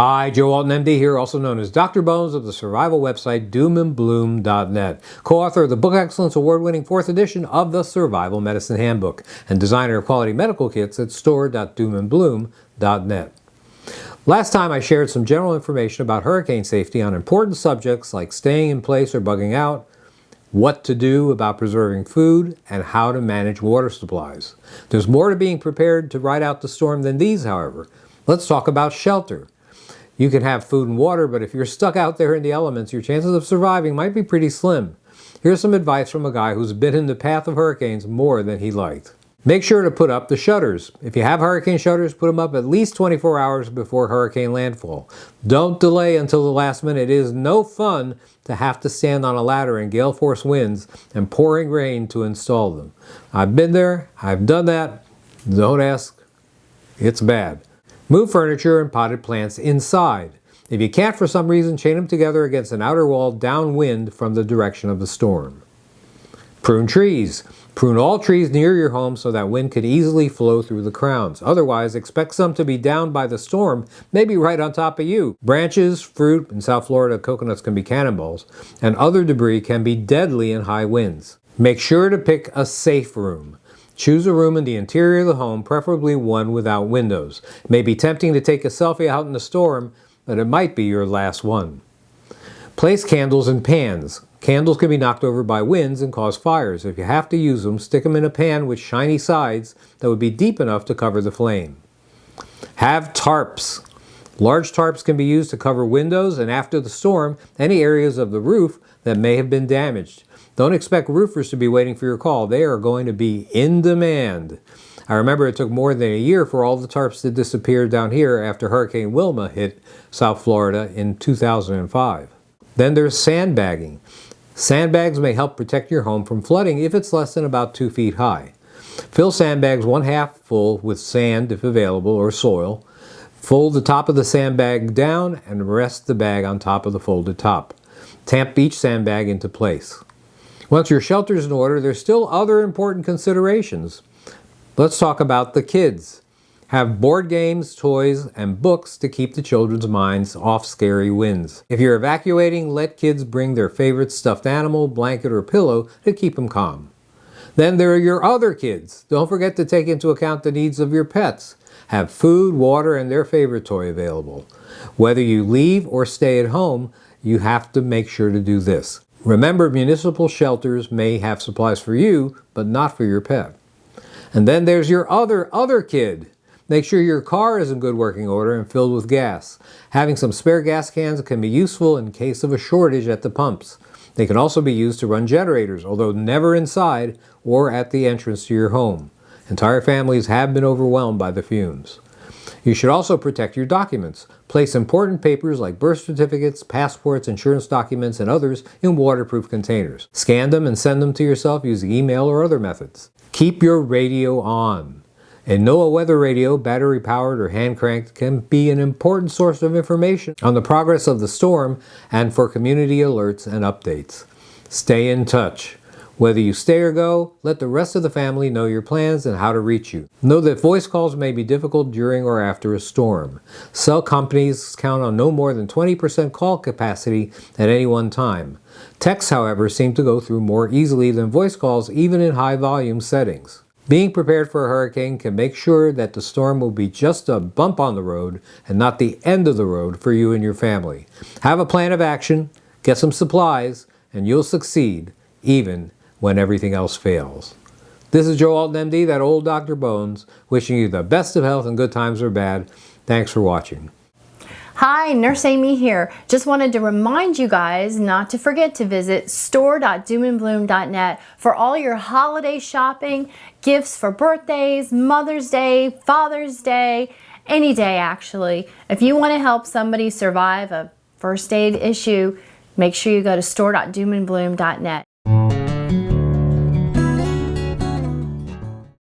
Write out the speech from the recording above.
Hi, Joe Alton, MD here, also known as Dr. Bones of the survival website doomandbloom.net, co-author of the Book Excellence Award-winning 4th edition of the Survival Medicine Handbook, and designer of quality medical kits at store.doomandbloom.net. Last time I shared some general information about hurricane safety on important subjects like staying in place or bugging out, what to do about preserving food, and how to manage water supplies. There's more to being prepared to ride out the storm than these, however. Let's talk about shelter. You can have food and water, but if you're stuck out there in the elements, your chances of surviving might be pretty slim. Here's some advice from a guy who's been in the path of hurricanes more than he liked. Make sure to put up the shutters. If you have hurricane shutters, put them up at least 24 hours before hurricane landfall. Don't delay until the last minute. It is no fun to have to stand on a ladder in gale force winds and pouring rain to install them. I've been there. I've done that. Don't ask. It's bad. Move furniture and potted plants inside. If you can't for some reason, chain them together against an outer wall downwind from the direction of the storm. Prune trees. Prune all trees near your home so that wind could easily flow through the crowns. Otherwise, expect some to be down by the storm, maybe right on top of you. Branches, fruit, in South Florida, coconuts can be cannonballs, and other debris can be deadly in high winds. Make sure to pick a safe room. Choose a room in the interior of the home, preferably one without windows. It may be tempting to take a selfie out in the storm, but it might be your last one. Place candles in pans. Candles can be knocked over by winds and cause fires. If you have to use them, stick them in a pan with shiny sides that would be deep enough to cover the flame. Have tarps. Large tarps can be used to cover windows and, after the storm, any areas of the roof that may have been damaged. Don't expect roofers to be waiting for your call. They are going to be in demand. I remember it took more than a year for all the tarps to disappear down here after Hurricane Wilma hit South Florida in 2005. Then there's sandbagging. Sandbags may help protect your home from flooding if it's less than about 2 feet high. Fill sandbags 1/2 full with sand if available, or soil. Fold the top of the sandbag down and rest the bag on top of the folded top. Tamp each sandbag into place. Once your shelter's in order, there's still other important considerations. Let's talk about the kids. Have board games, toys, and books to keep the children's minds off scary winds. If you're evacuating, let kids bring their favorite stuffed animal, blanket, or pillow to keep them calm. Then there are your other kids. Don't forget to take into account the needs of your pets. Have food, water, and their favorite toy available. Whether you leave or stay at home, you have to make sure to do this. Remember, municipal shelters may have supplies for you, but not for your pet. And then there's your other kid. Make sure your car is in good working order and filled with gas. Having some spare gas cans can be useful in case of a shortage at the pumps. They can also be used to run generators, although never inside or at the entrance to your home. Entire families have been overwhelmed by the fumes. You should also protect your documents. Place important papers like birth certificates, passports, insurance documents, and others in waterproof containers. Scan them and send them to yourself using email or other methods. Keep your radio on. A NOAA weather radio, battery-powered or hand-cranked, can be an important source of information on the progress of the storm and for community alerts and updates. Stay in touch. Whether you stay or go, let the rest of the family know your plans and how to reach you. Know that voice calls may be difficult during or after a storm. Cell companies count on no more than 20% call capacity at any one time. Texts, however, seem to go through more easily than voice calls, even in high-volume settings. Being prepared for a hurricane can make sure that the storm will be just a bump on the road and not the end of the road for you and your family. Have a plan of action, get some supplies, and you'll succeed, even when everything else fails. This is Joe Alton, MD, that old Dr. Bones, wishing you the best of health in good times or bad. Thanks for watching. Hi, Nurse Amy here. Just wanted to remind you guys not to forget to visit store.doomandbloom.net for all your holiday shopping, gifts for birthdays, Mother's Day, Father's Day, any day actually. If you want to help somebody survive a first aid issue, make sure you go to store.doomandbloom.net.